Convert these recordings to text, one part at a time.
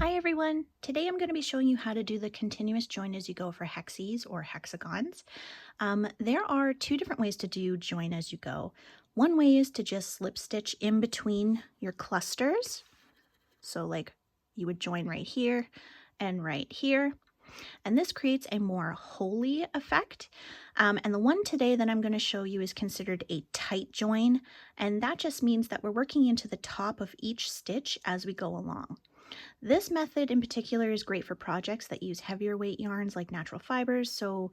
Hi everyone! Today I'm going to be showing you how to do the continuous join as you go for hexies or hexagons. There are two different ways to do join as you go. One way is to just slip stitch in between your clusters. So like you would join right here and right here. And this creates a more holy effect. And the one today that I'm going to show you is considered a tight join. And that just means that we're working into the top of each stitch as we go along. This method in particular is great for projects that use heavier weight yarns like natural fibers, so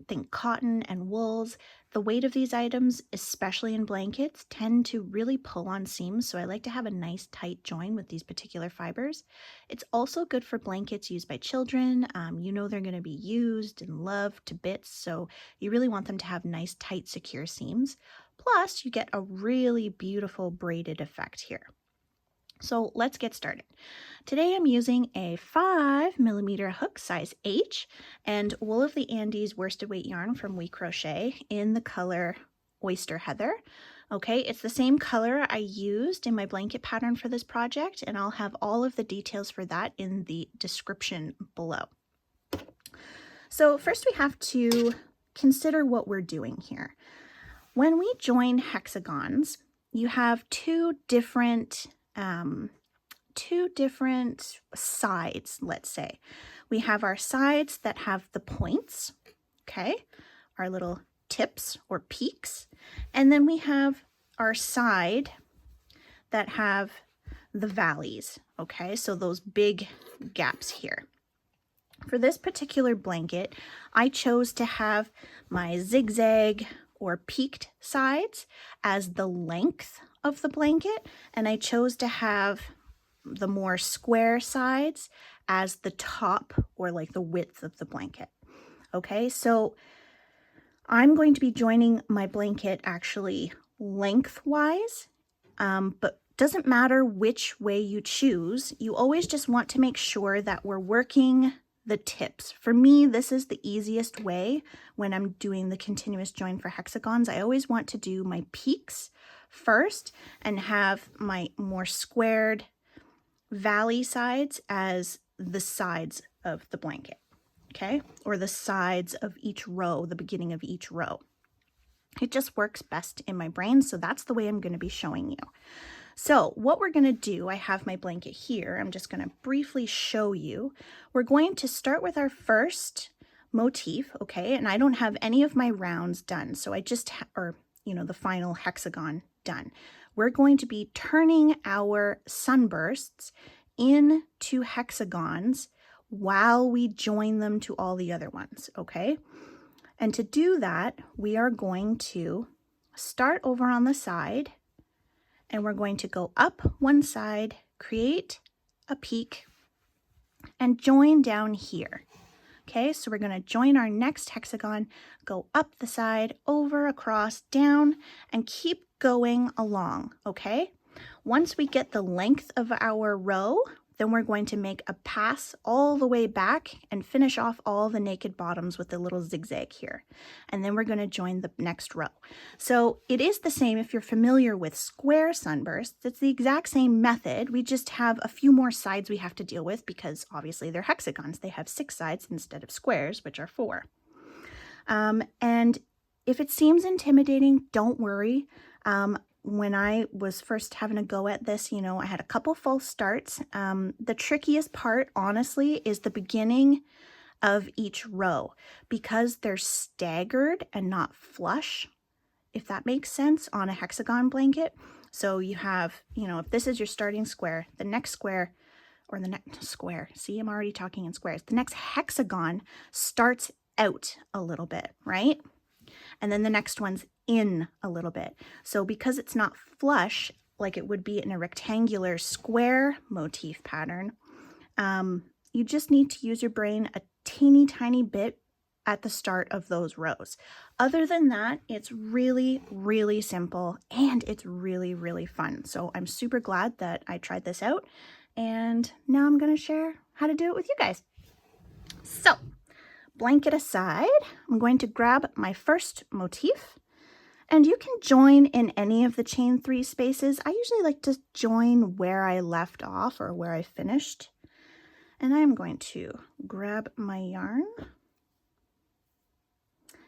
think cotton and wools. The weight of these items, especially in blankets, tend to really pull on seams, so I like to have a nice tight join with these particular fibers. It's also good for blankets used by children. You know they're going to be used and loved to bits, so you really want them to have nice, tight, secure seams. Plus, you get a really beautiful braided effect here. So let's get started. Today I'm using a 5mm hook size H and Wool of the Andes worsted weight yarn from We Crochet in the color Oyster Heather. Okay, it's the same color I used in my blanket pattern for this project, and I'll have all of the details for that in the description below. So first we have to consider what we're doing here. When we join hexagons, you have two different sides, let's say. We have our sides that have the points, okay, our little tips or peaks, and then we have our side that have the valleys, okay, so those big gaps here. For this particular blanket, I chose to have my zigzag or peaked sides as the length of the blanket, and I chose to have the more square sides as the top or like the width of the blanket. Okay, so I'm going to be joining my blanket actually lengthwise, but doesn't matter which way you choose. You always just want to make sure that we're working the tips. For me, this is the easiest way when I'm doing the continuous join for hexagons. I always want to do my peaks first and have my more squared valley sides as the sides of the blanket, okay? Or the sides of each row, the beginning of each row. It just works best in my brain, so that's the way I'm going to be showing you. So what we're going to do, I have my blanket here. I'm just going to briefly show you. We're going to start with our first motif, okay? And I don't have any of my rounds done, so I just, the final hexagon done. We're going to be turning our sunbursts into hexagons while we join them to all the other ones, okay? And to do that, we are going to start over on the side, and we're going to go up one side, create a peak, and join down here. Okay, so we're going to join our next hexagon, go up the side, over, across, down, and keep going along, okay? Once we get the length of our row, then we're going to make a pass all the way back and finish off all the naked bottoms with a little zigzag here. And then we're going to join the next row. So it is the same if you're familiar with square sunbursts. It's the exact same method. We just have a few more sides we have to deal with because obviously they're hexagons. They have 6 sides instead of squares, which are 4. And if it seems intimidating, don't worry. When I was first having a go at this, I had a couple false starts. The trickiest part, honestly, is the beginning of each row because they're staggered and not flush, if that makes sense, on a hexagon blanket. So you have, if this is your starting square, the next square, or the next square, see, I'm already talking in squares. The next hexagon starts out a little bit, right? And then the next one's in a little bit. So because it's not flush like it would be in a rectangular square motif pattern, you just need to use your brain a teeny tiny bit at the start of those rows. Other than that, it's really, really simple and it's really, really fun. So I'm super glad that I tried this out, and now I'm going to share how to do it with you guys. So blanket aside, I'm going to grab my first motif, And you can join in any of the chain 3 spaces. I usually like to join where I left off or where I finished. And I'm going to grab my yarn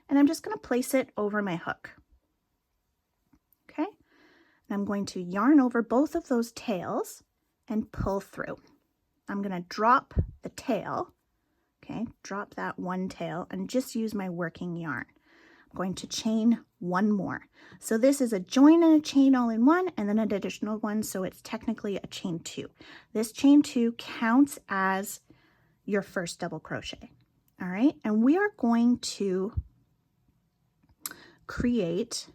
and I'm just going to place it over my hook. Okay, and I'm going to yarn over both of those tails and pull through. I'm going to drop the tail, okay, drop that one tail and just use my working yarn. I'm going to chain one more. So this is a join and a chain all in one and then an additional one, so it's technically a chain 2. This chain 2 counts as your first double crochet. All right, and we are going to create,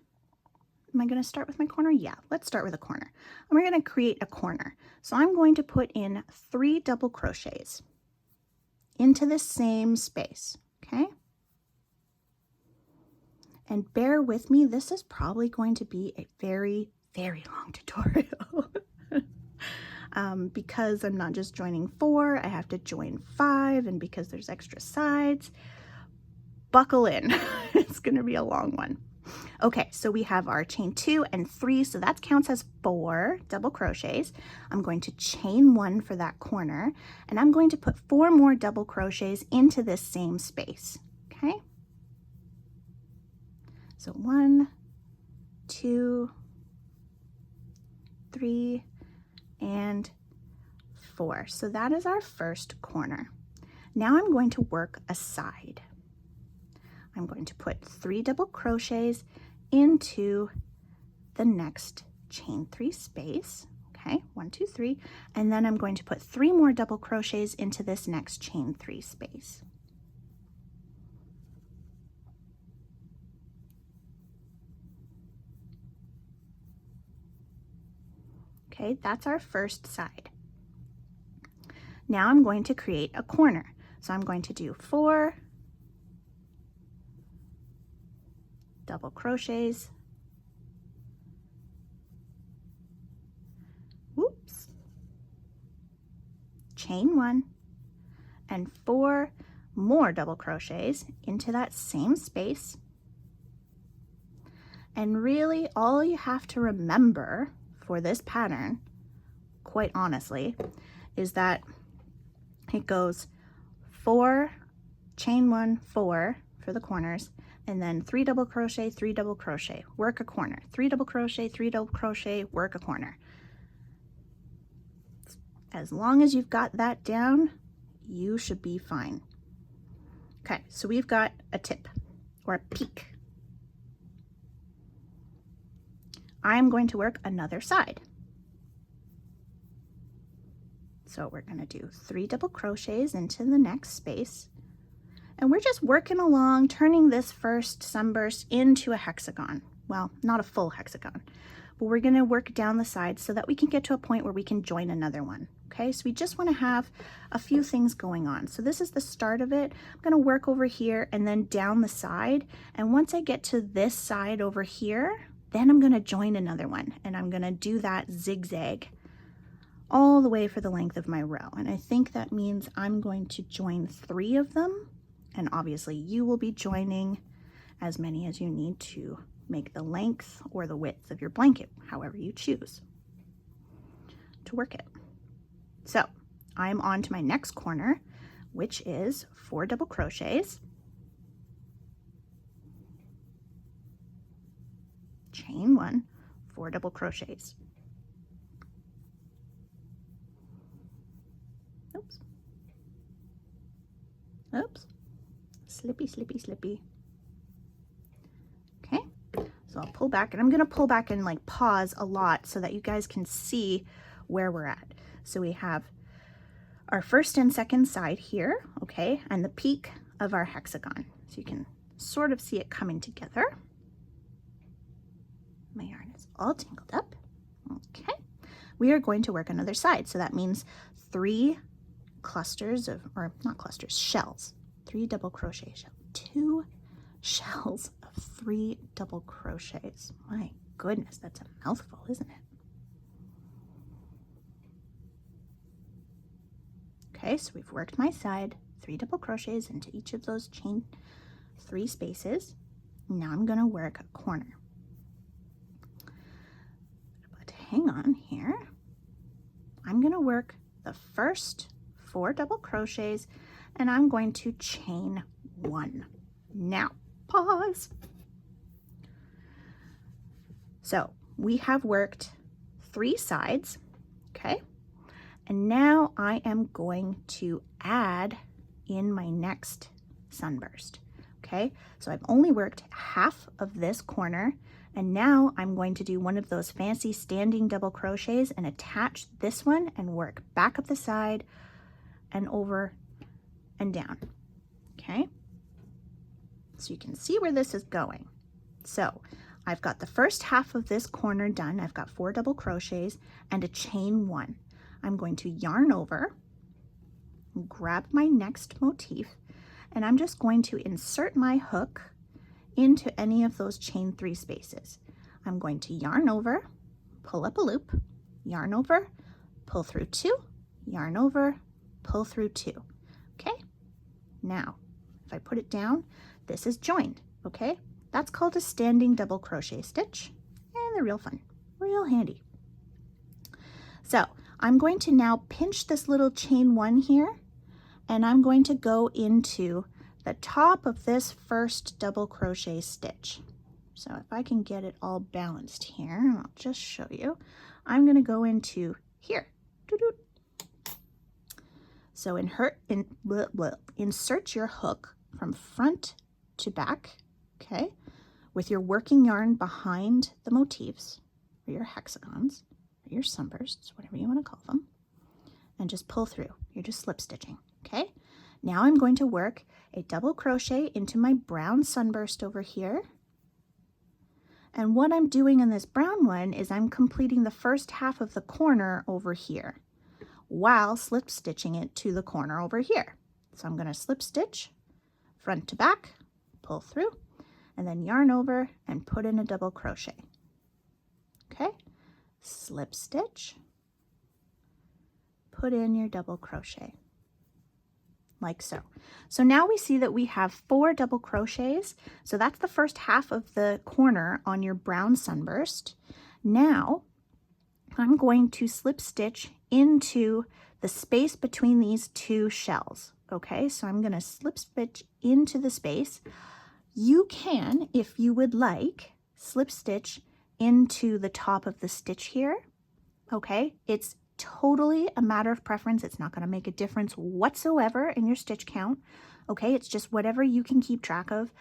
am I going to start with my corner? Yeah, let's start with a corner. And we're going to create a corner. So I'm going to put in 3 double crochets into the same space, okay? And bear with me, this is probably going to be a very, very long tutorial. Because I'm not just joining 4, I have to join 5, and because there's extra sides, buckle in. It's going to be a long one. Okay, so we have our chain 2 and 3, so that counts as 4 double crochets. I'm going to chain 1 for that corner, and I'm going to put 4 more double crochets into this same space, okay? So 1, 2, 3, and 4. So that is our first corner. Now I'm going to work a side. I'm going to put 3 double crochets into the next chain 3 space. Okay, 1, 2, 3, and then I'm going to put 3 more double crochets into this next chain 3 space. Okay, that's our first side. Now I'm going to create a corner. So I'm going to do 4 double crochets, whoops, chain 1, and 4 more double crochets into that same space. And really all you have to remember for this pattern, quite honestly, is that it goes 4, chain 1, 4 for the corners, and then 3 double crochet, 3 double crochet, work a corner, 3 double crochet, 3 double crochet, work a corner. As long as you've got that down, you should be fine. Okay, so we've got a tip or a peak. I'm going to work another side. So we're going to do 3 double crochets into the next space. And we're just working along, turning this first sunburst into a hexagon. Well, not a full hexagon, but we're going to work down the sides so that we can get to a point where we can join another one. Okay, so we just want to have a few things going on. So this is the start of it. I'm going to work over here and then down the side. And once I get to this side over here, then I'm going to join another one. And I'm going to do that zigzag all the way for the length of my row. And I think that means I'm going to join 3 of them. And obviously you will be joining as many as you need to make the length or the width of your blanket, however you choose to work it. So I'm on to my next corner, which is 4 double crochets, chain 1, 4 double crochets. Oops. Oops. Slippy, slippy, slippy. Okay, so I'll pull back, and I'm going to pull back and like pause a lot so that you guys can see where we're at. So we have our first and second side here, okay, and the peak of our hexagon. So you can sort of see it coming together. My yarn is all tangled up. Okay, we are going to work another side. So that means 3 clusters of, or not clusters, shells. 3 double crochet shells, 2 shells of 3 double crochets. My goodness, that's a mouthful, isn't it? Okay, so we've worked my side, 3 double crochets into each of those chain 3 spaces. Now I'm going to work a corner. on here, I'm going to work the first 4 double crochets and I'm going to chain 1. Now, pause. So we have worked 3 sides, okay? And now I am going to add in my next sunburst, okay? So I've only worked half of this corner, and now I'm going to do one of those fancy standing double crochets and attach this one and work back up the side and over and down, okay? So you can see where this is going. So I've got the first half of this corner done. I've got 4 double crochets and a chain 1. I'm going to yarn over, grab my next motif, and I'm just going to insert my hook into any of those chain 3 spaces. I'm going to yarn over, pull up a loop, yarn over, pull through 2, yarn over, pull through 2. Okay? Now, if I put it down, this is joined, okay? That's called a standing double crochet stitch, and they're real fun, real handy. So I'm going to now pinch this little chain 1 here, and I'm going to go into the top of this first double crochet stitch. So if I can get it all balanced here, I'll just show you. I'm going to go into here. So insert your hook from front to back, okay, with your working yarn behind the motifs, or your hexagons, or your sunbursts, whatever you want to call them, and just pull through. You're just slip stitching, okay? Now I'm going to work a double crochet into my brown sunburst over here. And what I'm doing in this brown one is I'm completing the first half of the corner over here while slip stitching it to the corner over here. So I'm going to slip stitch front to back, pull through, and then yarn over and put in a double crochet. Okay, slip stitch, put in your double crochet, like so. So now we see that we have 4 double crochets. So that's the first half of the corner on your brown sunburst. Now I'm going to slip stitch into the space between these 2 shells. Okay, so I'm going to slip stitch into the space. You can, if you would like, slip stitch into the top of the stitch here. Okay, it's totally a matter of preference. It's not going to make a difference whatsoever in your stitch count. Okay, it's just whatever you can keep track of.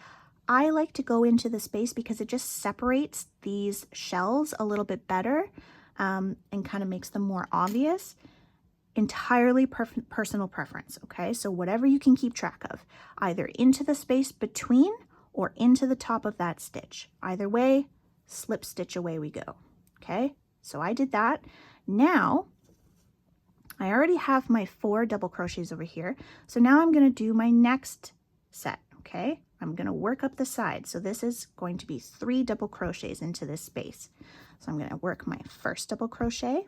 I like to go into the space because it just separates these shells a little bit better and kind of makes them more obvious. Entirely personal preference, okay? So whatever you can keep track of, either into the space between or into the top of that stitch. Either way, slip stitch, away we go, okay? So I did that. Now, I already have my 4 double crochets over here. So now I'm gonna do my next set, okay? I'm gonna work up the side. So this is going to be 3 double crochets into this space. So I'm gonna work my first double crochet.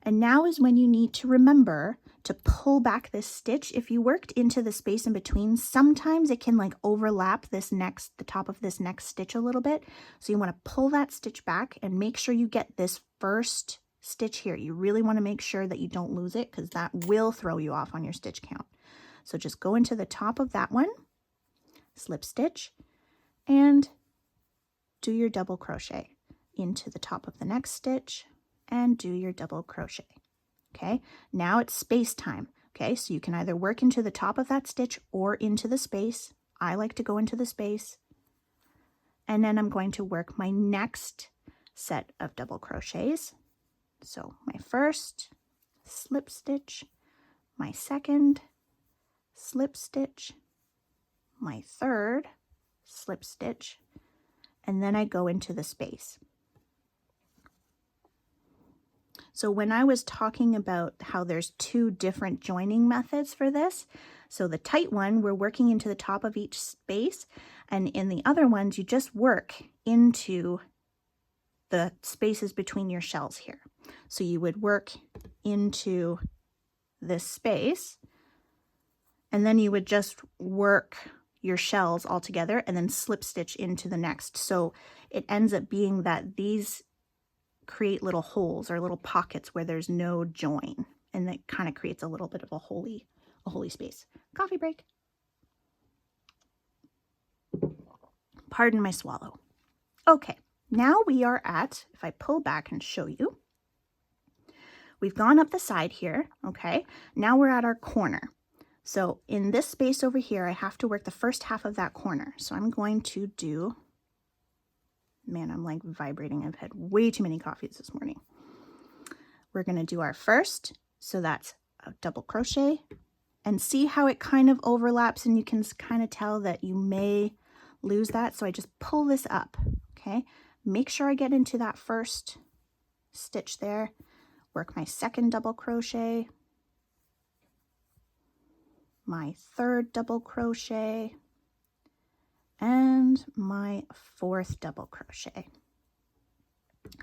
And now is when you need to remember to pull back this stitch. If you worked into the space in between, sometimes it can like overlap the top of this next stitch a little bit. So you want to pull that stitch back and make sure you get this first stitch here. You really want to make sure that you don't lose it because that will throw you off on your stitch count. So just go into the top of that one, slip stitch, and do your double crochet into the top of the next stitch and do your double crochet. Okay, now it's space time. Okay, so you can either work into the top of that stitch or into the space. I like to go into the space. And then I'm going to work my next set of double crochets. So my first, slip stitch, my second, slip stitch, my third, slip stitch, and then I go into the space. So when I was talking about how there's 2 different joining methods for this, so the tight one, we're working into the top of each space, and in the other ones, you just work into the spaces between your shells here. So you would work into this space, and then you would just work your shells all together and then slip stitch into the next. So it ends up being that these create little holes or little pockets where there's no join. And that kind of creates a little bit of a holy space. Coffee break. Pardon my swallow. Okay, now we are at, if I pull back and show you, we've gone up the side here, okay? Now we're at our corner. So in this space over here, I have to work the first half of that corner. So I'm going to do, man, I'm like vibrating. I've had way too many coffees this morning. We're going to do our first, so that's a double crochet, and see how it kind of overlaps, and you can kind of tell that you may lose that. So I just pull this up, okay? Make sure I get into that first stitch there, work my second double crochet, my third double crochet, and my fourth double crochet.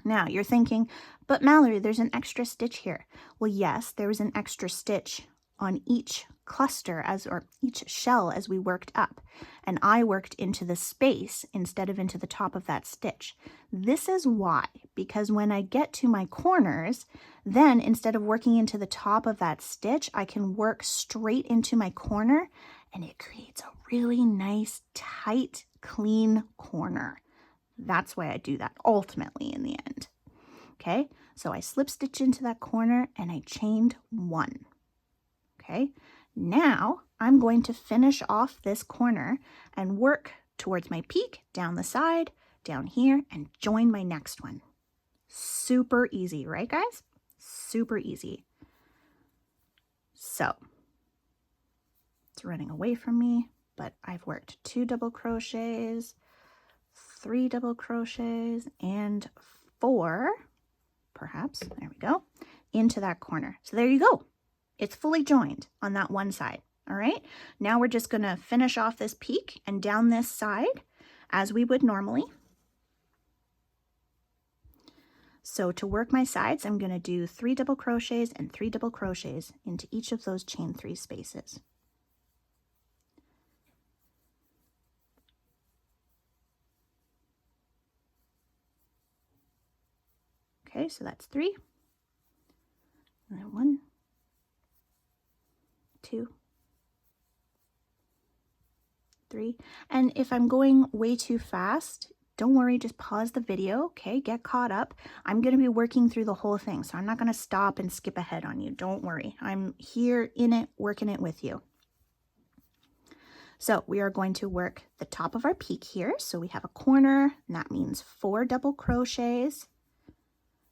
Now you're thinking, but Mallory, there's an extra stitch here. Well, yes, there was an extra stitch on each cluster or each shell as we worked up, and I worked into the space instead of into the top of that stitch. This is why, because when I get to my corners, then instead of working into the top of that stitch, I can work straight into my corner, and it creates a really nice, tight, clean corner. That's why I do that ultimately in the end. Okay, so I slip stitch into that corner and I chained one. Okay, now I'm going to finish off this corner and work towards my peak, down the side, down here, and join my next one. Super easy, right guys? Super easy. So it's running away from me, but I've worked 2 double crochets, 3 double crochets, and 4, perhaps, there we go, into that corner. So there you go. It's fully joined on that one side. All right, now we're just gonna finish off this peak and down this side as we would normally. So to work my sides, I'm gonna do 3 double crochets and 3 double crochets into each of those chain 3 spaces. Okay, so that's 3, and then 1, 2, 3. And if I'm going way too fast, don't worry, just pause the video, okay? Get caught up. I'm going to be working through the whole thing, so I'm not going to stop and skip ahead on you. Don't worry. I'm here in it, working it with you. So we are going to work the top of our peak here. So we have a corner, and that means 4 double crochets,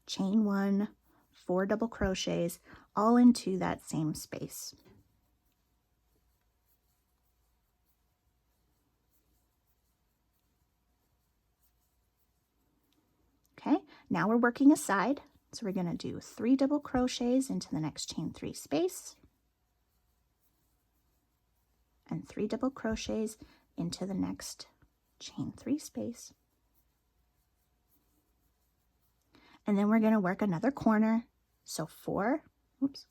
chain 1, 4 double crochets, all into that same space. Okay, now we're working a side, so we're going to do 3 double crochets into the next chain 3 space, and 3 double crochets into the next chain 3 space. And then we're going to work another corner, so 4, oops,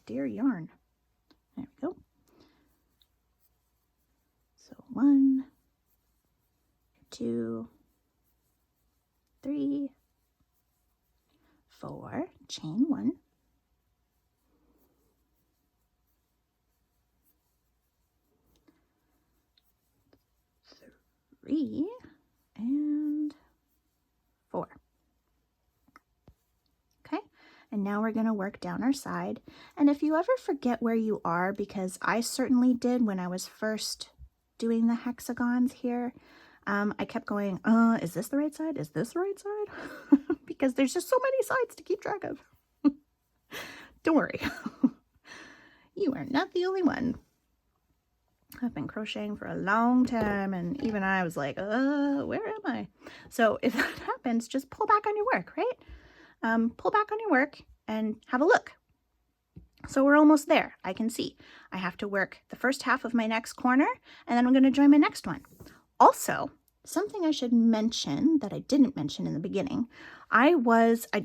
dear yarn, there we go. So 1, 2, 3, 4, chain 1, 3, and 4. Okay, and now we're going to work down our side. And if you ever forget where you are, because I certainly did when I was first doing the hexagons here, I kept going, is this the right side? Is this the right side? Because there's just so many sides to keep track of. Don't worry. You are not the only one. I've been crocheting for a long time, and even I was like, where am I? So if that happens, just pull back on your work, right? Pull back on your work and have a look. So we're almost there. I can see. I have to work the first half of my next corner, and then I'm going to join my next one. Also, something I should mention that I didn't mention in the beginning, I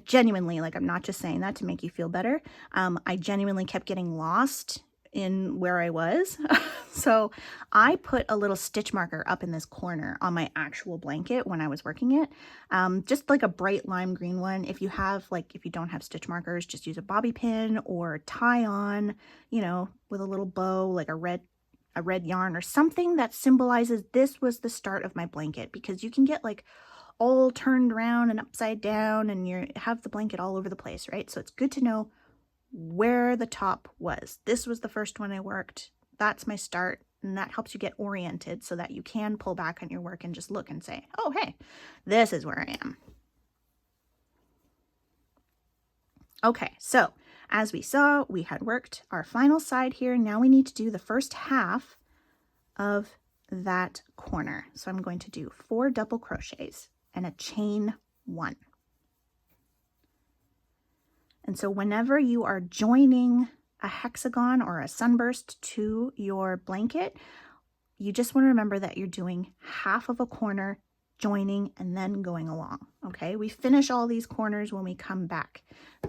genuinely, like, I'm not just saying that to make you feel better, I genuinely kept getting lost in where I was. So I put a little stitch marker up in this corner on my actual blanket when I was working it. Just like a bright lime green one. If you don't have stitch markers, just use a bobby pin or tie on, you know, with a little bow, like a red yarn or something that symbolizes this was the start of my blanket, because you can get like all turned around and upside down and you have the blanket all over the place, right? So it's good to know where the top was. This was the first one I worked. That's my start. And that helps you get oriented so that you can pull back on your work and just look and say, oh, hey, this is where I am. Okay, so as we saw, we had worked our final side here. Now we need to do the first half of that corner. So I'm going to do 4 double crochets and a chain 1. And so whenever you are joining a hexagon or a sunburst to your blanket, you just want to remember that you're doing half of a corner, joining, and then going along, okay? We finish all these corners when we come back.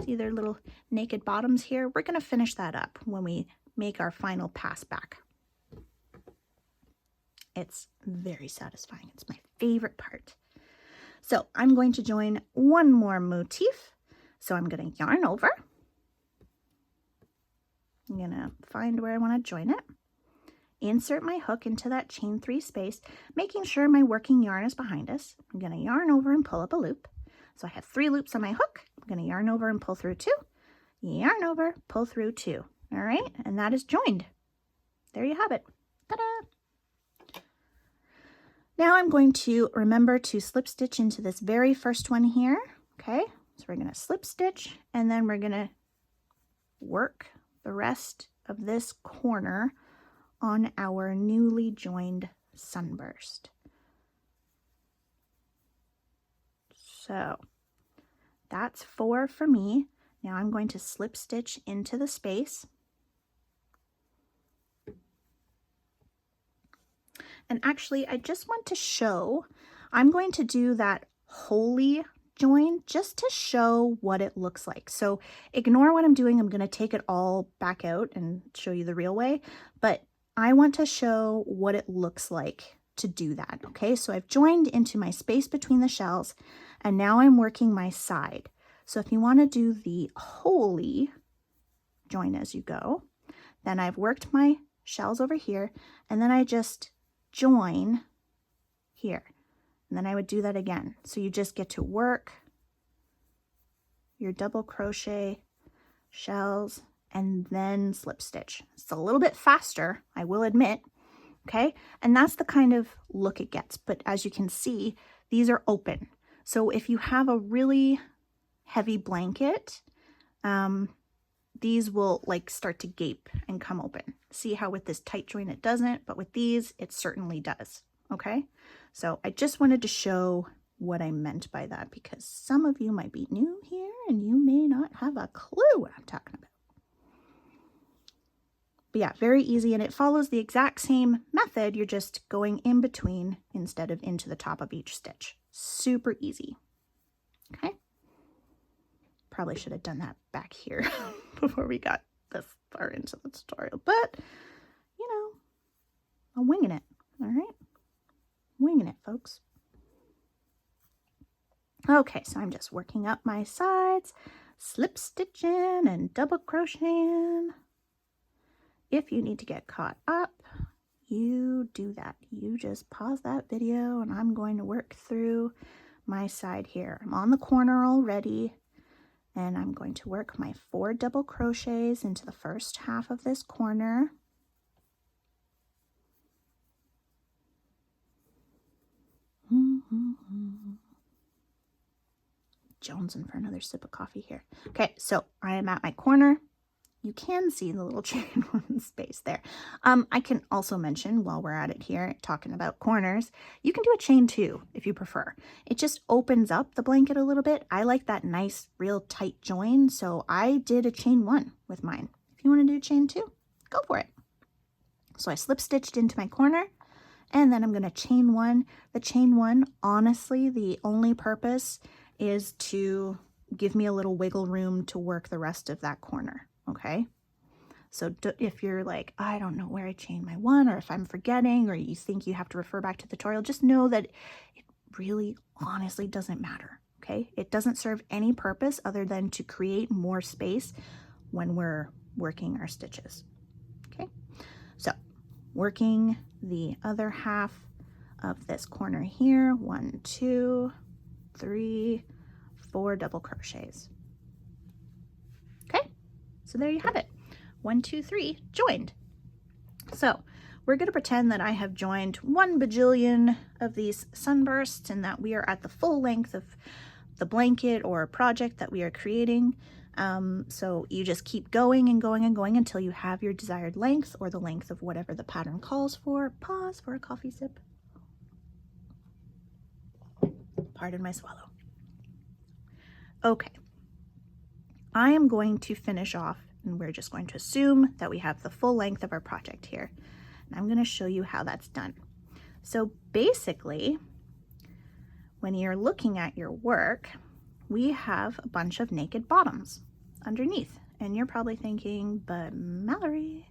See their little naked bottoms here? We're going to finish that up when we make our final pass back. It's very satisfying. It's my favorite part. So I'm going to join one more motif. So I'm going to yarn over. I'm going to find where I want to join it. Insert my hook into that chain 3 space, making sure my working yarn is behind us. I'm going to yarn over and pull up a loop. So I have 3 loops on my hook. I'm going to yarn over and pull through 2. Yarn over, pull through 2. All right, and that is joined. There you have it. Ta-da! Now I'm going to remember to slip stitch into this very first one here. Okay, so we're going to slip stitch and then we're going to work the rest of this corner on our newly joined sunburst. So that's 4 for me. Now I'm going to slip stitch into the space. And actually, I just want to show, I'm going to do that holy join just to show what it looks like. So ignore what I'm doing. I'm going to take it all back out and show you the real way, but I want to show what it looks like to do that. Okay, so I've joined into my space between the shells and now I'm working my side. So if you want to do the holy join as you go, then I've worked my shells over here and then I just join here. And then I would do that again. So you just get to work your double crochet, shells, and then slip stitch. It's a little bit faster, I will admit, okay? And that's the kind of look it gets. But as you can see, these are open. So if you have a really heavy blanket, these will like start to gape and come open. See how with this tight join it doesn't, but with these, it certainly does, okay? So I just wanted to show what I meant by that because some of you might be new here and you may not have a clue what I'm talking about. But yeah, very easy, and it follows the exact same method. You're just going in between instead of into the top of each stitch. Super easy. Okay. Probably should have done that back here before we got this far into the tutorial, but you know, I'm winging it. All right. Winging it, folks. Okay, so I'm just working up my sides, slip stitching and double crocheting. If you need to get caught up, you do that. You just pause that video and I'm going to work through my side here. I'm on the corner already and I'm going to work my 4 double crochets into the first half of this corner. Jonesing for another sip of coffee here. Okay, so I am at my corner. You can see the little chain 1 space there. I can also mention while we're at it here, talking about corners, you can do a chain 2 if you prefer. It just opens up the blanket a little bit. I like that nice, real tight join, so I did a chain 1 with mine. If you want to do chain 2, go for it. So I slip stitched into my corner, and then I'm going to chain 1. The chain 1, honestly, the only purpose is to give me a little wiggle room to work the rest of that corner. Okay, So if you're like, I don't know where I chained my one, or if I'm forgetting, or you think you have to refer back to the tutorial, just know that it really honestly doesn't matter, okay? It doesn't serve any purpose other than to create more space when we're working our stitches, okay? So working the other half of this corner here, 1, 2, 3, 4 double crochets. Okay, so there you have it. 1, 2, 3 joined. So we're going to pretend that I have joined 1 bajillion of these sunbursts and that we are at the full length of the blanket or project that we are creating. So you just keep going and going and going until you have your desired length, or the length of whatever the pattern calls for. Pause for a coffee sip. Pardon my swallow. Okay, I am going to finish off, and we're just going to assume that we have the full length of our project here. And I'm going to show you how that's done. So basically, when you're looking at your work, we have a bunch of naked bottoms underneath. And you're probably thinking, but Mallory,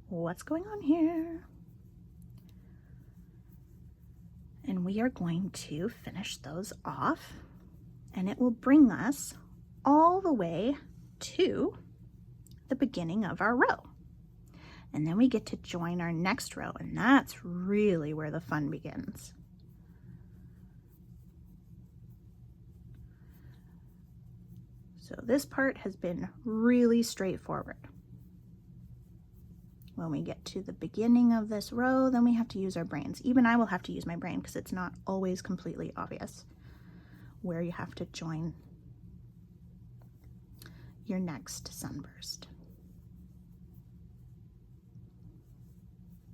what's going on here? And we are going to finish those off, and it will bring us all the way to the beginning of our row. And then we get to join our next row, and that's really where the fun begins. So this part has been really straightforward. When we get to the beginning of this row, then we have to use our brains. Even I will have to use my brain because it's not always completely obvious where you have to join your next sunburst.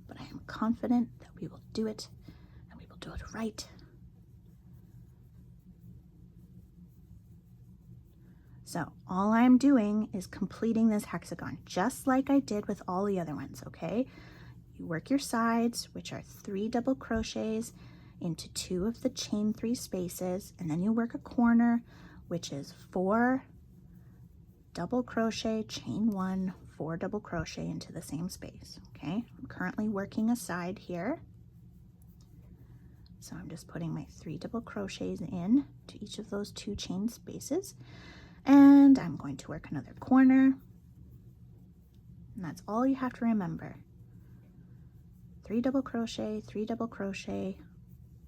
But I am confident that we will do it, and we will do it right. So all I'm doing is completing this hexagon, just like I did with all the other ones, okay? You work your sides, which are 3 double crochets into 2 of the chain 3 spaces, and then you work a corner, which is 4 double crochet, chain 1, 4 double crochet into the same space, okay? I'm currently working a side here. So I'm just putting my 3 double crochets in to each of those 2 chain spaces. And I'm going to work another corner, and that's all you have to remember. 3 double crochet, 3 double crochet,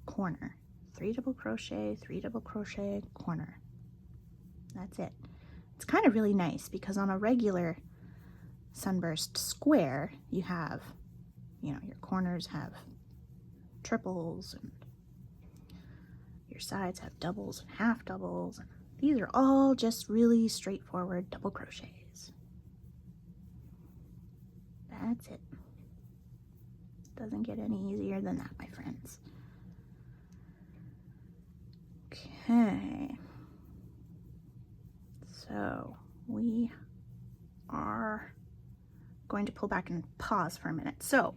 corner, 3 double crochet, 3 double crochet, corner. That's it. It's kind of really nice because on a regular sunburst square, you have, you know, your corners have triples and your sides have doubles and half doubles, and these are all just really straightforward double crochets. That's it. Doesn't get any easier than that, my friends. Okay. So we are going to pull back and pause for a minute. So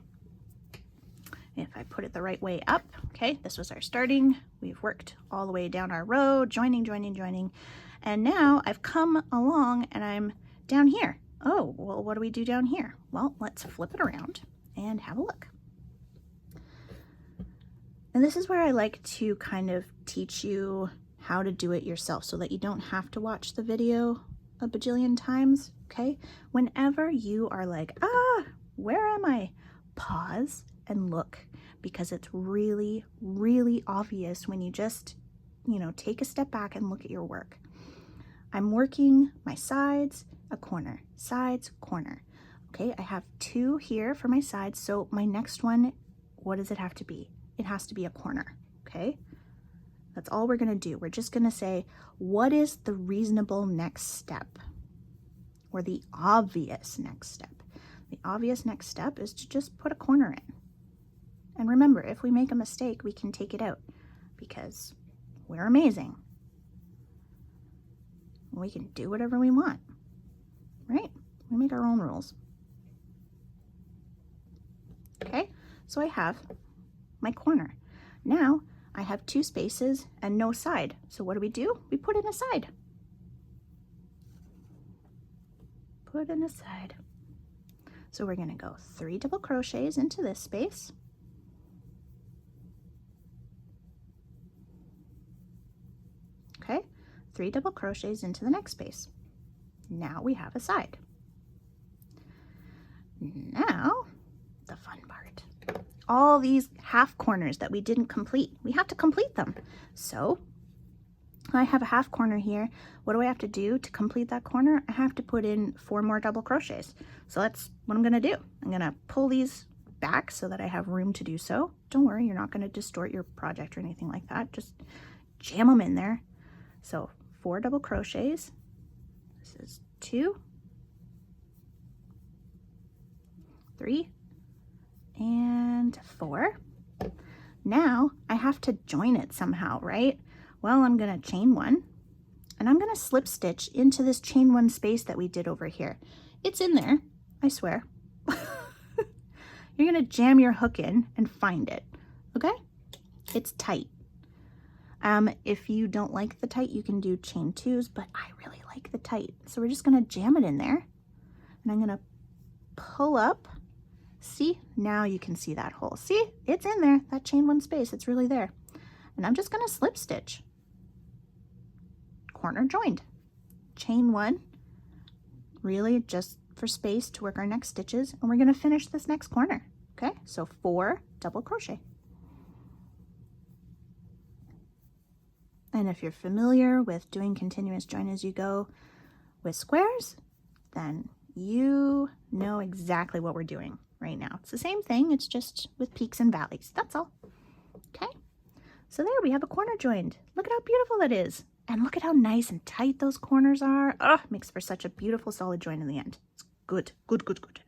if I put it the right way up, okay, this was our starting. We've worked all the way down our row, joining, joining, joining. And now I've come along and I'm down here. Oh, well, what do we do down here? Well, let's flip it around and have a look. And this is where I like to kind of teach you how to do it yourself so that you don't have to watch the video a bajillion times, okay? Whenever you are like, where am I? Pause and look, because it's really, really obvious when you just, you know, take a step back and look at your work. I'm working my sides, a corner, sides, corner. Okay, I have 2 here for my sides, so my next one, what does it have to be? It has to be a corner, okay? That's all we're gonna do. We're just gonna say, what is the reasonable next step? Or the obvious next step? The obvious next step is to just put a corner in. And remember, if we make a mistake, we can take it out because we're amazing. We can do whatever we want, right? We make our own rules. Okay, so I have my corner. Now I have 2 spaces and no side. So what do? We put in a side. Put in a side. So we're going to go 3 double crochets into this space. Okay, 3 double crochets into the next space. Now we have a side. Now, the fun part. All these half corners that we didn't complete, we have to complete them. So I have a half corner here. What do I have to do to complete that corner? I have to put in 4 more double crochets. So that's what I'm going to do. I'm going to pull these back so that I have room to do so. Don't worry, you're not going to distort your project or anything like that. Just jam them in there. So 4 double crochets. This is 2, 3, and 4. Now I have to join it somehow, right? Well, I'm going to chain 1, and I'm going to slip stitch into this chain 1 space that we did over here. It's in there, I swear. You're going to jam your hook in and find it, okay? It's tight. If you don't like the tight, you can do chain 2s, but I really like the tight. So we're just going to jam it in there, and I'm going to pull up. See, now you can see that hole. See, it's in there, that chain 1 space, it's really there. And I'm just going to slip stitch. Corner joined. Chain 1, really just for space to work our next stitches, and we're going to finish this next corner. Okay, so 4 double crochet. And if you're familiar with doing continuous join as you go with squares, then you know exactly what we're doing right now. It's the same thing, it's just with peaks and valleys, that's all. Okay, so there we have a corner joined. Look at how beautiful that is. And look at how nice and tight those corners are. Oh, makes for such a beautiful solid join in the end. It's good, good, good, good.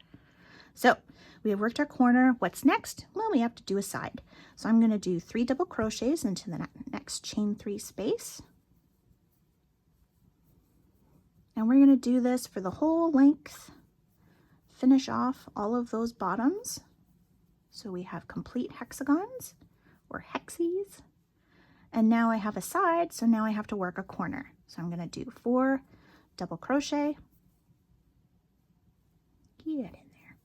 So we have worked our corner. What's next? Well, we have to do a side. So I'm going to do 3 double crochets into the next chain 3 space. And we're going to do this for the whole length. Finish off all of those bottoms. So we have complete hexagons or hexies. And now I have a side, so now I have to work a corner. So I'm going to do 4 double crochet. Get in there.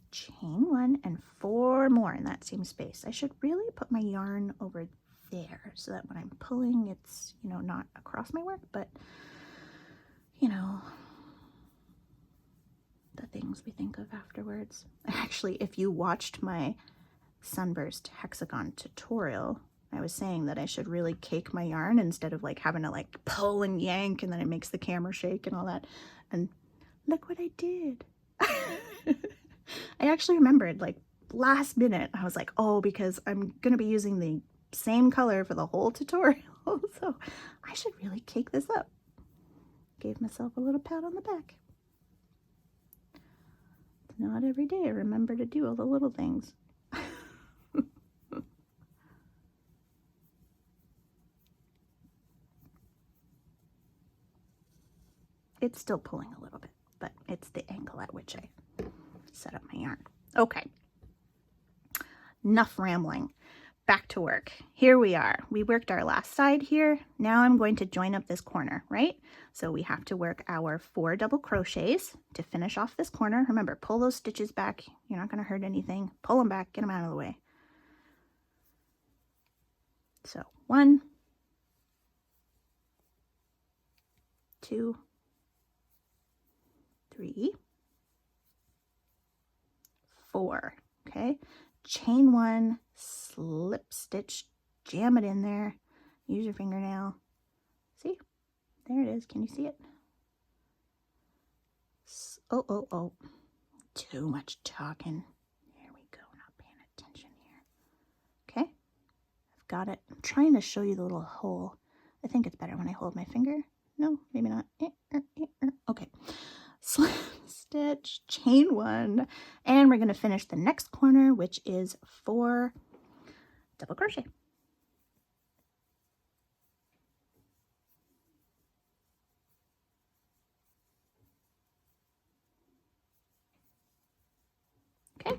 Chain 1 and 4 more in that same space. I should really put my yarn over there so that when I'm pulling, it's, you know, not across my work, but, you know, the things we think of afterwards. Actually, if you watched my Sunburst Hexagon tutorial, I was saying that I should really cake my yarn instead of like having to like pull and yank and then it makes the camera shake and all that. And look what I did. I actually remembered like last minute, I was like, oh, because I'm going to be using the same color for the whole tutorial. So I should really cake this up. Gave myself a little pat on the back. Not every day I remember to do all the little things. It's still pulling a little bit, but it's the angle at which I set up my yarn. Okay, enough rambling. Back to work. Here we are. We worked our last side here. Now I'm going to join up this corner, right? So we have to work our 4 double crochets to finish off this corner. Remember, pull those stitches back. You're not going to hurt anything. Pull them back, get them out of the way. So 1, 2, 3, 4. Okay, chain 1, slip stitch, jam it in there, use your fingernail. See, there it is. Can you see it? Oh, too much talking. There we go, not paying attention here. Okay, I've got it. I'm trying to show you the little hole. I think it's better when I hold my finger. No, maybe not. Okay, slip stitch, chain 1, and we're going to finish the next corner, which is 4 double crochet. Okay,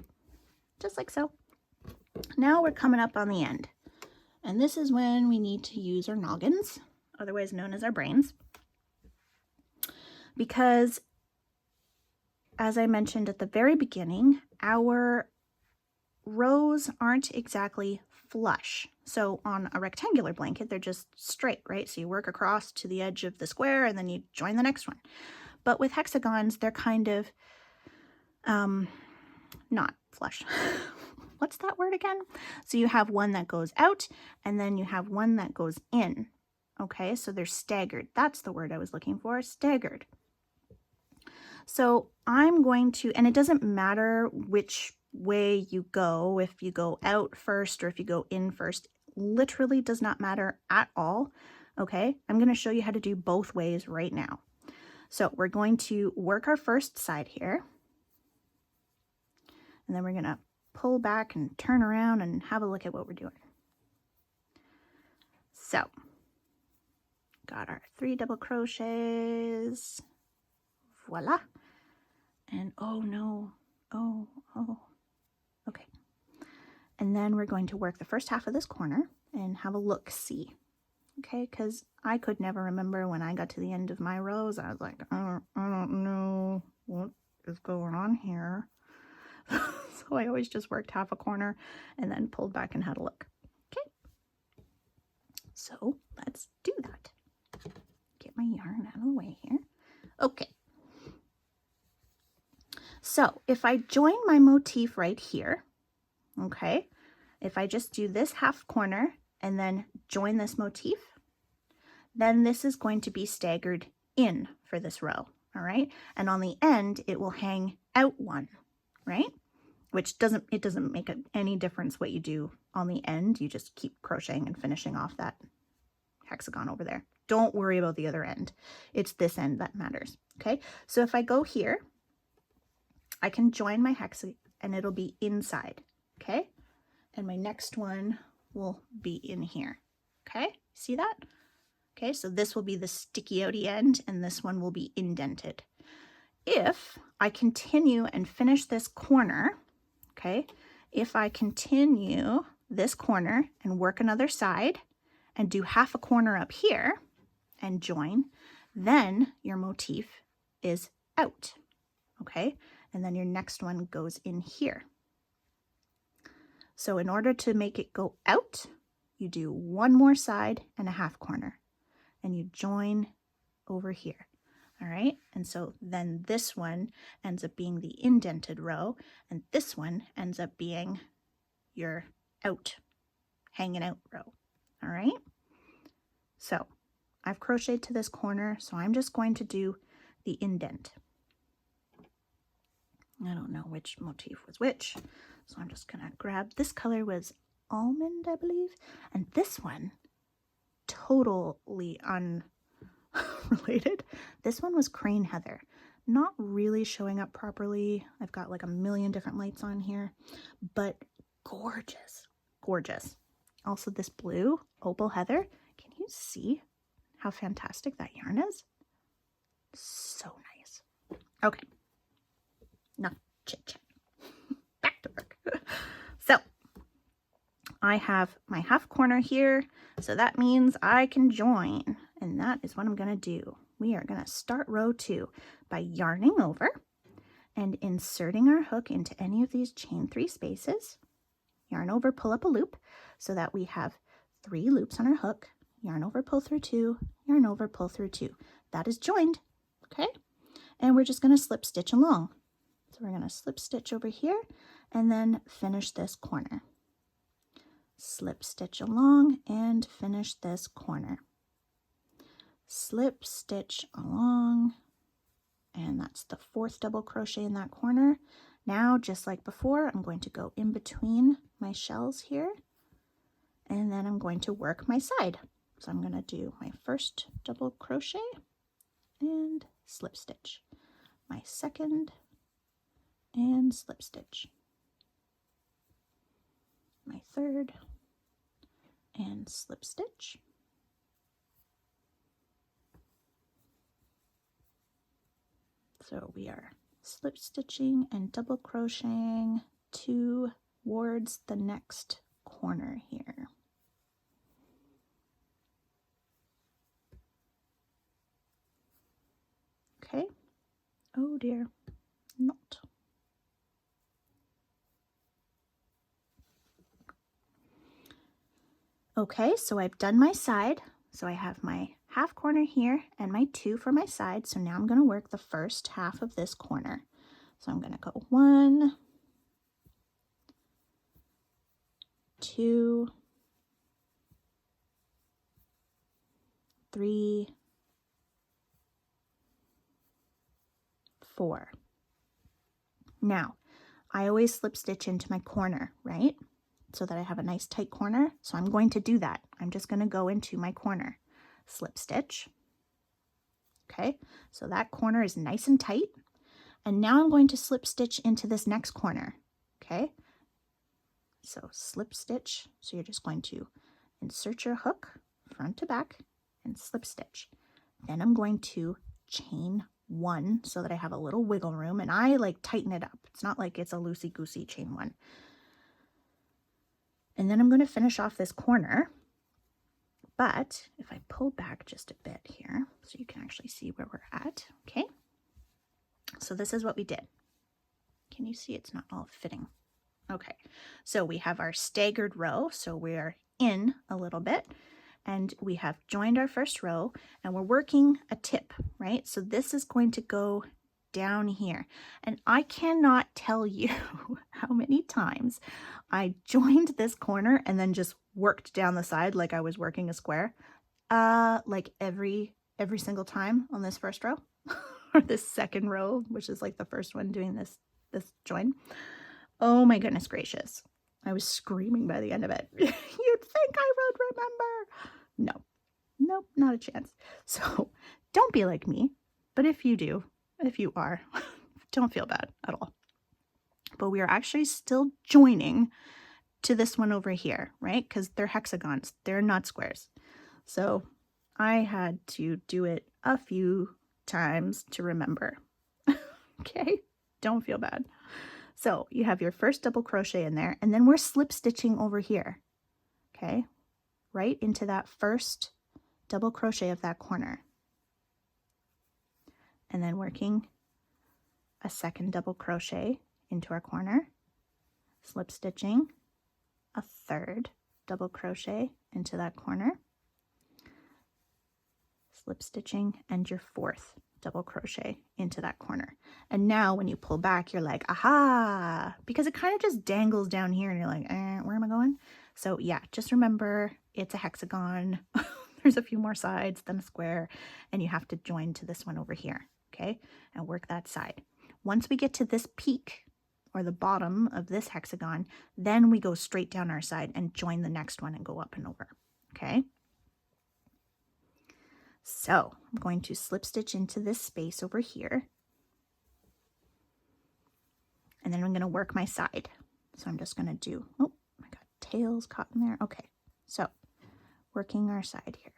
just like so. Now we're coming up on the end, And this is when we need to use our noggins, otherwise known as our brains, because as I mentioned at the very beginning, our rows aren't exactly flush. So on a rectangular blanket, they're just straight, right? So you work across to the edge of the square and then you join the next one. But with hexagons, they're kind of not flush. What's that word again? So you have one that goes out and then you have one that goes in. Okay, so they're staggered. That's the word I was looking for, staggered. So I'm going to, and it doesn't matter which way you go, if you go out first or if you go in first, literally does not matter at all. Okay, I'm going to show you how to do both ways right now. So we're going to work our first side here, and then we're going to pull back and turn around and have a look at what we're doing. So got our 3 double crochets, voila. And oh no, oh, okay. And then we're going to work the first half of this corner and have a look-see, okay? Because I could never remember when I got to the end of my rows. I was like, I don't know what is going on here. So I always just worked half a corner and then pulled back and had a look. Okay, so let's do that. Get my yarn out of the way here. Okay. So if I join my motif right here, okay, if I just do this half corner and then join this motif, then this is going to be staggered in for this row, all right? And on the end, it will hang out one, right? Which doesn't make any difference what you do on the end. You just keep crocheting and finishing off that hexagon over there. Don't worry about the other end. It's this end that matters, okay? So if I go here, I can join my hexagon and it'll be inside, okay? And my next one will be in here, okay? See that? Okay, so this will be the sticky outy end and this one will be indented. If I continue and finish this corner, okay, if I continue this corner and work another side and do half a corner up here and join, then your motif is out, okay? And then your next one goes in here. So in order to make it go out, you do one more side and a half corner and you join over here. All right, and so then this one ends up being the indented row and this one ends up being your out, hanging out row. All right, so I've crocheted to this corner, so I'm just going to do the indent. I don't know which motif was which, so I'm just gonna grab, this color was almond, I believe, and this one, totally unrelated. This one was crane heather. Not really showing up properly. I've got like a million different lights on here, but gorgeous, gorgeous. Also this blue, opal heather. Can you see how fantastic that yarn is? So nice. Okay. Enough chit chat. Back to work. So I have my half corner here, so that means I can join, and that is what I'm going to do. We are going to start row 2 by yarning over and inserting our hook into any of these chain 3 spaces. Yarn over, pull up a loop so that we have 3 loops on our hook. Yarn over, pull through 2, yarn over, pull through 2. That is joined, okay? And we're just going to slip stitch along. So we're going to slip stitch over here and then finish this corner. Slip stitch along and finish this corner. Slip stitch along, and that's the 4th double crochet in that corner. Now, just like before, I'm going to go in between my shells here, and then I'm going to work my side. So I'm going to do my 1st double crochet and slip stitch, my 2nd and slip stitch, my 3rd and slip stitch, so we are slip stitching and double crocheting towards the next corner here. Okay. Oh dear, not. Okay, so I've done my side. So I have my half corner here and my 2 for my side. So now I'm going to work the first half of this corner. So I'm going to go 1, 2, 3, 4. Now, I always slip stitch into my corner, right? So that I have a nice tight corner. So I'm going to do that. I'm just going to go into my corner, slip stitch. Okay, so that corner is nice and tight. And now I'm going to slip stitch into this next corner. Okay, so slip stitch. So you're just going to insert your hook front to back and slip stitch. Then I'm going to chain 1 so that I have a little wiggle room, and I like tighten it up. It's not like it's a loosey-goosey chain 1. And then I'm going to finish off this corner. But if I pull back just a bit here so you can actually see where we're at, okay? So this is what we did. Can you see it's not all fitting? Okay, so we have our staggered row, so we're in a little bit, and we have joined our first row, and we're working a tip, right? So this is going to go down here, and I cannot tell you how many times I joined this corner and then just worked down the side like I was working a square, like every single time on this first row or this second row, which is like the first one doing this join. Oh my goodness gracious. I was screaming by the end of it. You'd think I would remember. Nope, not a chance. So don't be like me, but if you are, don't feel bad at all. But we are actually still joining to this one over here, right? Because they're hexagons, they're not squares. So I had to do it a few times to remember. Okay, don't feel bad. So you have your first double crochet in there, and then we're slip stitching over here, okay, right into that first double crochet of that corner, and then working a second double crochet into our corner, slip stitching a third double crochet into that corner, slip stitching, and your fourth double crochet into that corner. And now when you pull back, you're like, aha, because it kind of just dangles down here and you're like, where am I going? So yeah, just remember it's a hexagon. There's a few more sides than a square, and you have to join to this one over here, okay? And work that side. Once we get to this peak or the bottom of this hexagon, then we go straight down our side and join the next one and go up and over, okay? So I'm going to slip stitch into this space over here, and then I'm going to work my side. So I'm just going to do, oh, I got tails caught in there. Okay, so working our side here.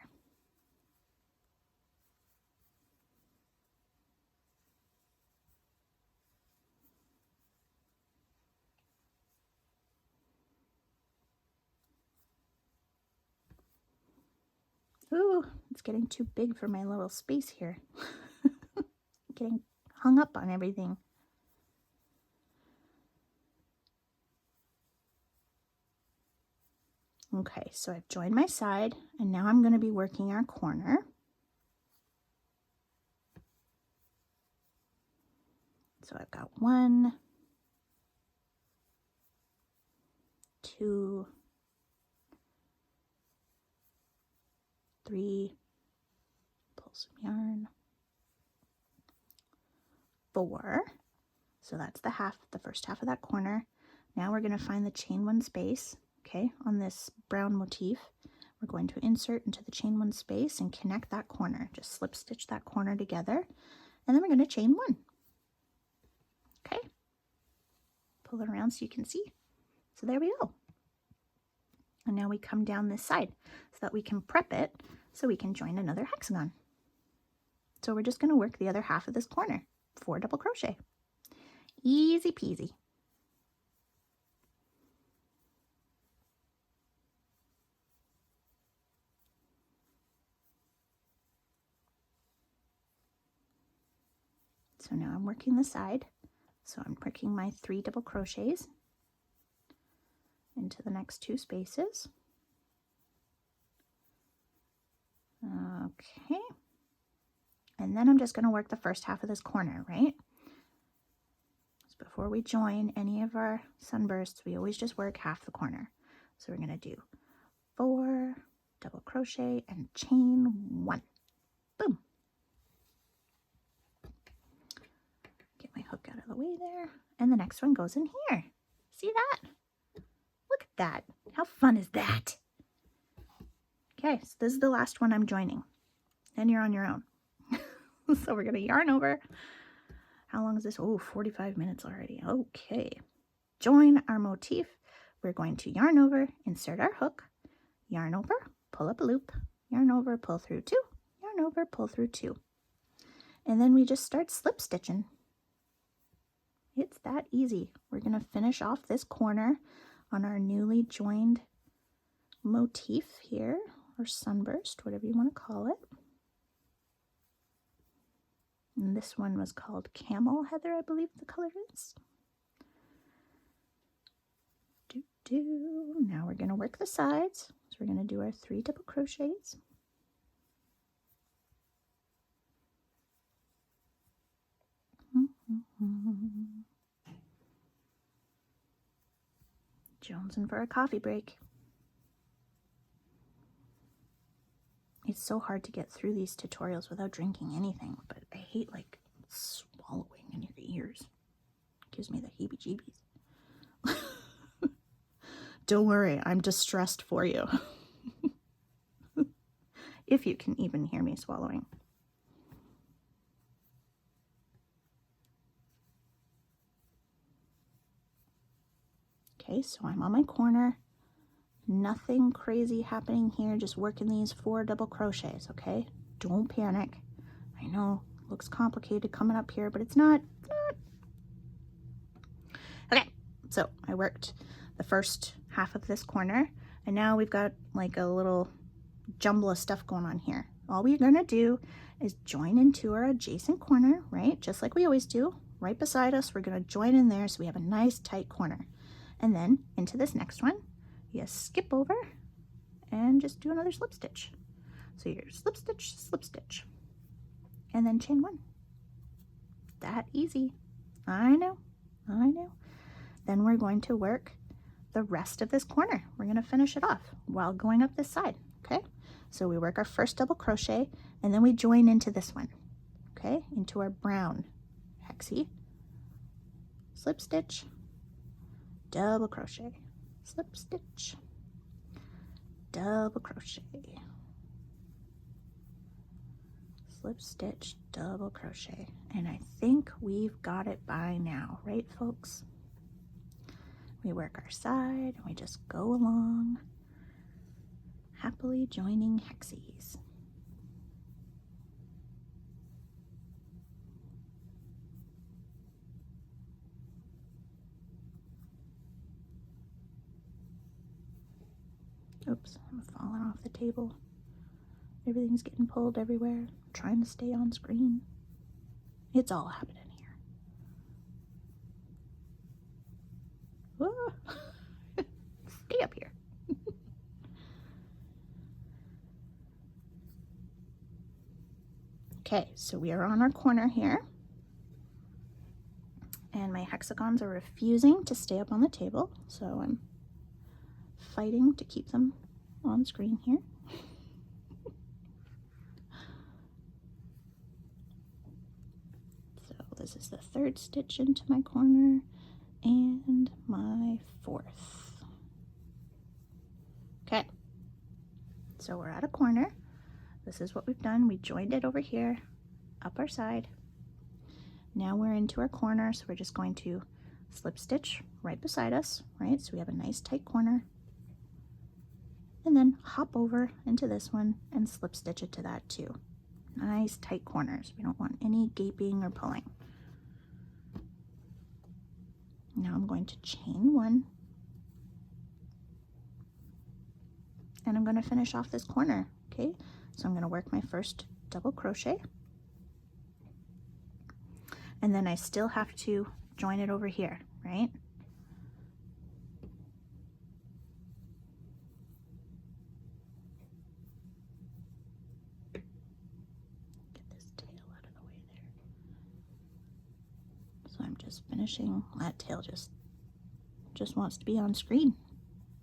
Ooh, it's getting too big for my little space here. Getting hung up on everything. Okay, so I've joined my side, and now I'm going to be working our corner. So I've got 1, 2, 3, pull some yarn, 4. So that's the first half of that corner. Now we're going to find the chain 1 space, okay, on this brown motif. We're going to insert into the chain 1 space and connect that corner. Just slip stitch that corner together, and then we're going to chain 1. Okay, pull it around so you can see. So there we go. And now we come down this side so that we can prep it so we can join another hexagon. So we're just going to work the other half of this corner, 4 double crochet. Easy peasy. So now I'm working the side. So I'm working my 3 double crochets into the next 2 spaces. Okay. And then I'm just going to work the first half of this corner, right? So before we join any of our sunbursts, we always just work half the corner. So we're going to do 4 double crochet and chain 1. Boom. Get my hook out of the way there. And the next one goes in here. See that? Look at that. How fun is that? Okay, so this is the last one I'm joining. Then you're on your own. So we're going to yarn over. How long is this? Oh, 45 minutes already. Okay. Join our motif. We're going to yarn over, insert our hook, yarn over, pull up a loop, yarn over, pull through 2, yarn over, pull through 2. And then we just start slip stitching. It's that easy. We're going to finish off this corner on our newly joined motif here, or sunburst, whatever you want to call it. And this one was called Camel Heather, I believe the color is. Now we're going to work the sides. So we're going to do our 3 double crochets. Jonesing for a coffee break. It's so hard to get through these tutorials without drinking anything, but I hate like swallowing in your ears. It gives me the heebie-jeebies. Don't worry, I'm distressed for you. If you can even hear me swallowing. Okay, so I'm on my corner. Nothing crazy happening here, just working these 4 double crochets, okay? Don't panic. I know, looks complicated coming up here, but it's not. Okay, so I worked the first half of this corner, and now we've got like a little jumble of stuff going on here. All we're gonna do is join into our adjacent corner, right? Just like we always do. Right beside us, we're gonna join in there so we have a nice tight corner. And then into this next one, you skip over and just do another slip stitch. So you're slip stitch, and then chain 1. That easy. I know. Then we're going to work the rest of this corner. We're going to finish it off while going up this side, okay? So we work our first double crochet, and then we join into this one, okay? Into our brown hexie. Slip stitch, double crochet, slip stitch, double crochet, slip stitch, double crochet. And I think we've got it by now, right folks? We work our side and we just go along, happily joining hexies. Oops, I'm falling off the table. Everything's getting pulled everywhere. I'm trying to stay on screen. It's all happening here. Whoa. Stay up here. Okay, so we are on our corner here. And my hexagons are refusing to stay up on the table, so I'm fighting to keep them on screen here. So this is the 3rd stitch into my corner and my 4th. Okay, so we're at a corner. This is what we've done. We joined it over here, up our side. Now we're into our corner, so we're just going to slip stitch right beside us, right? So we have a nice tight corner. And then hop over into this one and slip stitch it to that too. Nice tight corners. We don't want any gaping or pulling. Now I'm going to chain 1. And I'm going to finish off this corner, okay? So I'm going to work my first double crochet. and then I still have to join it over here, right? Get this tail out of the way there. So I'm just finishing. That tail just wants to be on screen.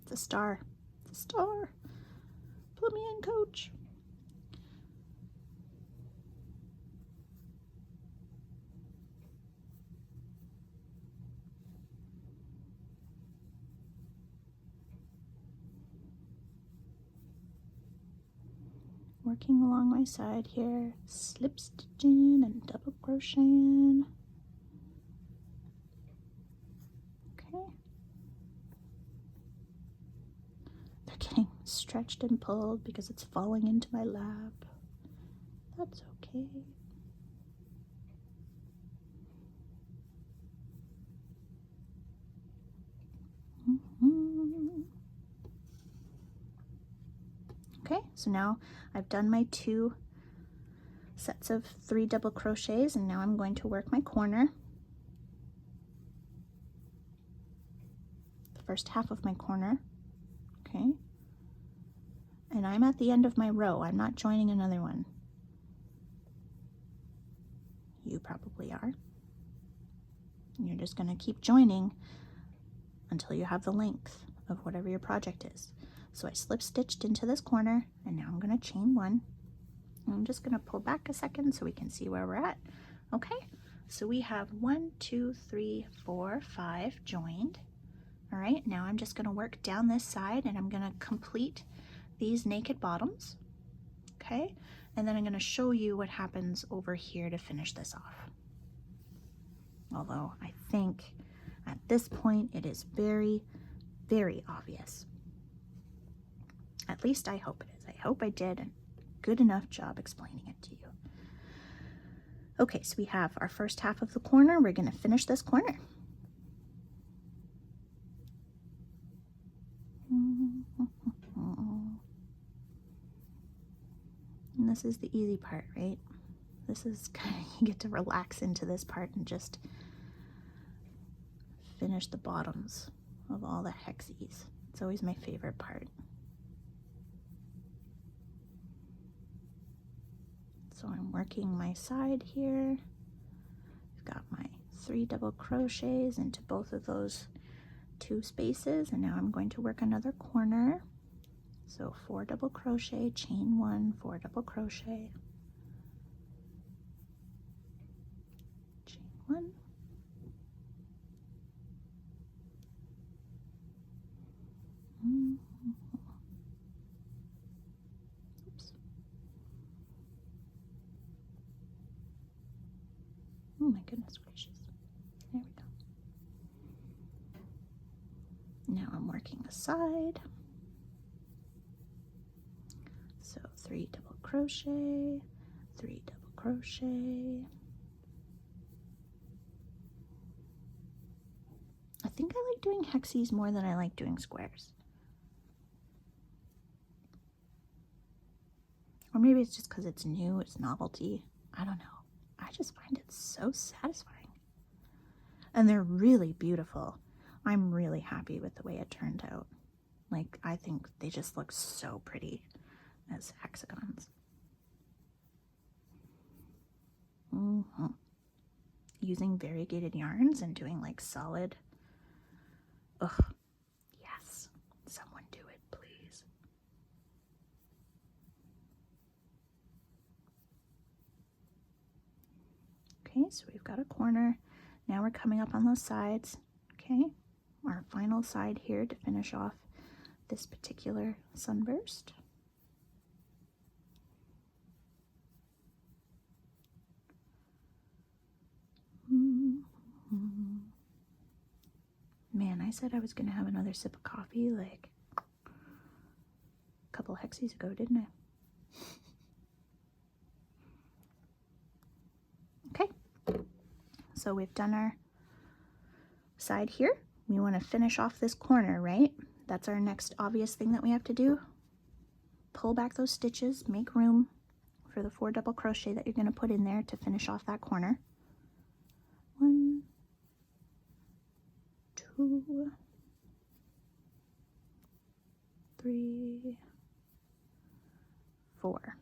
It's a star. It's a star. Put me in, coach. Working along my side here, slip stitching and double crocheting. Okay. They're getting stretched and pulled because it's falling into my lap. That's okay. Okay, so now I've done my 2 sets of 3 double crochets, and now I'm going to work my corner. The first half of my corner, okay? And I'm at the end of my row. I'm not joining another one. You probably are. And you're just gonna keep joining until you have the length of whatever your project is. So I slip stitched into this corner, and now I'm going to chain 1. And I'm just going to pull back a second so we can see where we're at. Okay, so we have 1, 2, 3, 4, 5 joined. All right, now I'm just going to work down this side, and I'm going to complete these naked bottoms. Okay, and then I'm going to show you what happens over here to finish this off. Although I think at this point it is very, very obvious. At least I hope it is. I hope I did a good enough job explaining it to you. Okay, so we have our first half of the corner. We're going to finish this corner. And this is the easy part, right? This is kind of, you get to relax into this part and just finish the bottoms of all the hexies. It's always my favorite part. So I'm working my side here. I've got my 3 double crochets into both of those 2 spaces, and now I'm going to work another corner. So 4 double crochet, chain 1, 4 double crochet, chain 1, oops. Oh my goodness gracious. There we go. Now I'm working the side. So 3 double crochet, 3 double crochet. I think I like doing hexies more than I like doing squares. Or maybe it's just because it's new, it's novelty. I don't know. I just find it so satisfying. And they're really beautiful. I'm really happy with the way it turned out. Like, I think they just look so pretty as hexagons. Using variegated yarns and doing like solid. Ugh, yes. Someone do it, please. Okay, so we've got a corner. Now we're coming up on those sides. Okay, our final side here to finish off this particular sunburst. Man, I said I was going to have another sip of coffee like a couple hexies ago, didn't I? Okay, so we've done our side here. We want to finish off this corner, right? That's our next obvious thing that we have to do. Pull back those stitches, make room for the 4 double crochet that you're going to put in there to finish off that corner. 2, 3, 4.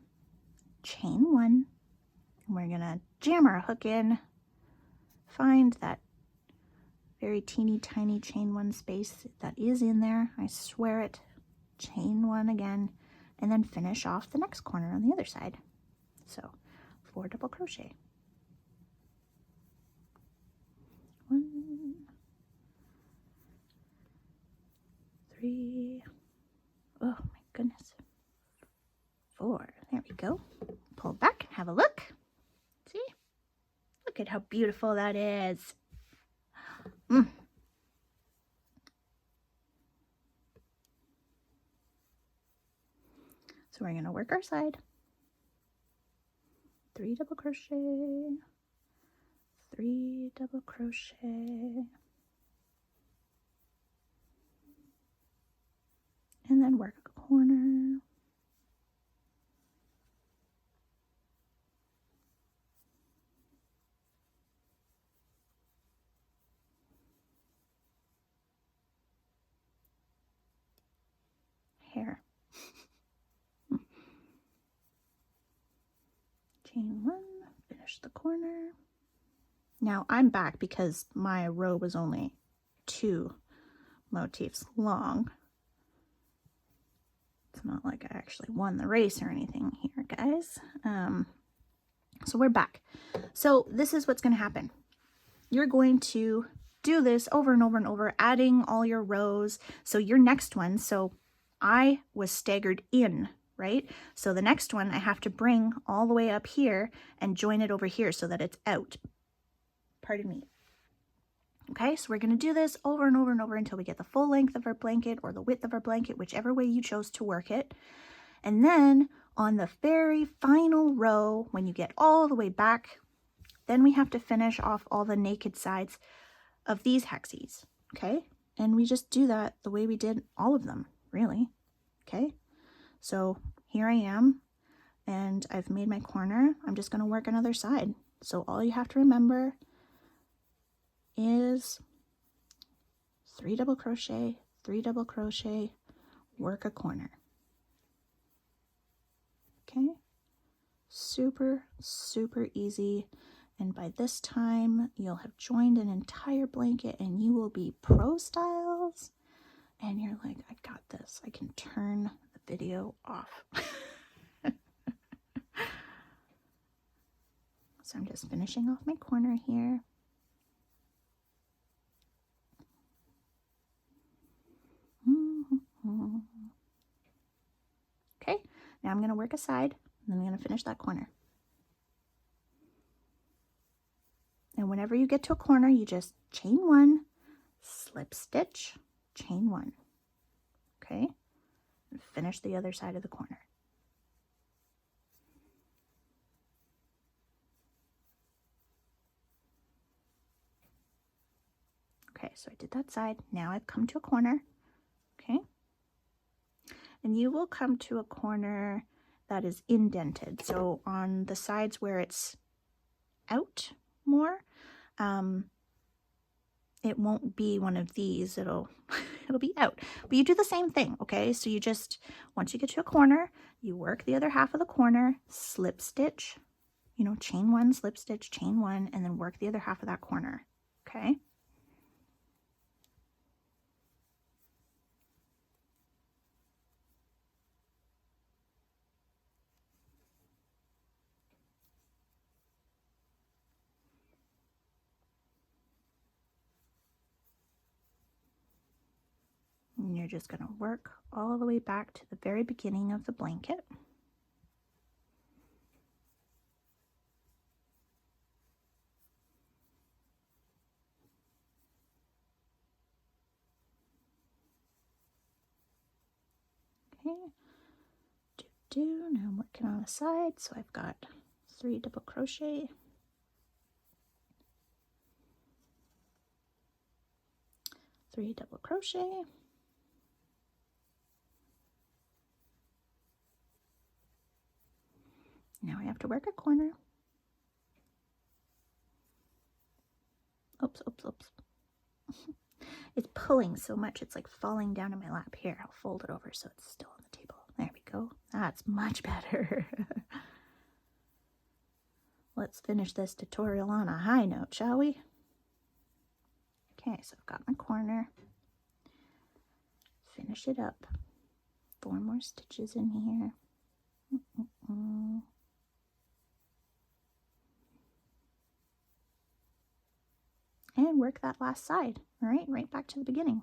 Chain 1. And we're going to jam our hook in, find that very teeny tiny chain 1 space that is in there. I swear it. Chain 1 again, and then finish off the next corner on the other side. So 4 double crochet. 1, 3, oh my goodness, 4. There we go. Pull back and have a look. See? Look at how beautiful that is. So we're going to work our side. 3 double crochet, 3 double crochet, and then work a corner. Hair. Chain 1, finish the corner. Now I'm back because my row was only 2 motifs long. It's not like I actually won the race or anything here, guys. So we're back. So this is what's going to happen. You're going to do this over and over and over, adding all your rows. So your next one, so I was staggered in, right? So the next one I have to bring all the way up here and join it over here so that it's out. Pardon me. Okay, so we're going to do this over and over and over until we get the full length of our blanket or the width of our blanket, whichever way you chose to work it. And then on the very final row, when you get all the way back, then we have to finish off all the naked sides of these hexies, okay? And we just do that the way we did all of them, really, okay? So here I am, and I've made my corner. I'm just going to work another side. So all you have to remember is 3 double crochet, 3 double crochet, work a corner. Okay? Super, super easy. And by this time, you'll have joined an entire blanket and you will be pro styles. And you're like, I got this. I can turn the video off. So I'm just finishing off my corner here. Okay, now I'm going to work a side, and then I'm going to finish that corner. And whenever you get to a corner, you just chain 1, slip stitch, chain 1. Okay, and finish the other side of the corner. Okay, so I did that side. Now I've come to a corner. Okay, and you will come to a corner that is indented. So on the sides where it's out more, it won't be one of these. It'll be out. But you do the same thing, okay? So you just, once you get to a corner, you work the other half of the corner, slip stitch, you know, chain 1, slip stitch, chain 1, and then work the other half of that corner, okay? And you're just going to work all the way back to the very beginning of the blanket. Okay. Now I'm working on a side, so I've got 3 double crochet. Three double crochet. Now I have to work a corner. Oops, oops, oops. It's pulling so much, it's like falling down in my lap. Here, I'll fold it over so it's still on the table. There we go. That's much better. Let's finish this tutorial on a high note, shall we? Okay, so I've got my corner. Finish it up. 4 more stitches in here. And work that last side. All right back to the beginning.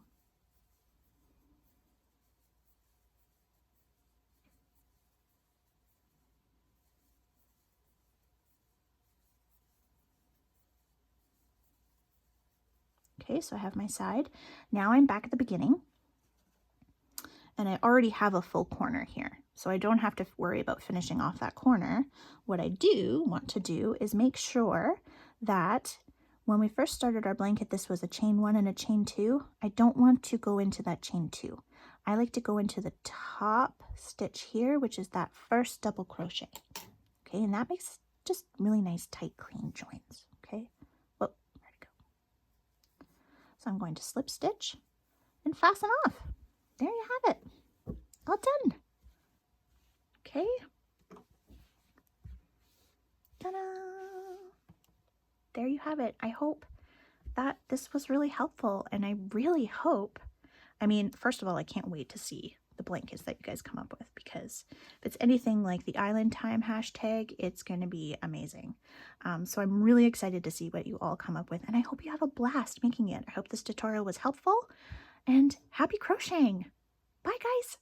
Okay, so I have my side. Now I'm back at the beginning. And I already have a full corner here, so I don't have to worry about finishing off that corner. What I do want to do is make sure that when we first started our blanket, this was a chain 1 and a chain 2. I don't want to go into that chain 2. I like to go into the top stitch here, which is that first double crochet. Okay, and that makes just really nice, tight, clean joins. Okay, whoop, where'd it go? So I'm going to slip stitch and fasten off. There you have it. All done. Okay. Ta-da! There you have it. I hope that this was really helpful, and I really hope, I mean, first of all, I can't wait to see the blankets that you guys come up with, because if it's anything like the Island Time hashtag, it's going to be amazing. So I'm really excited to see what you all come up with, and I hope you have a blast making it. I hope this tutorial was helpful, and happy crocheting! Bye, guys!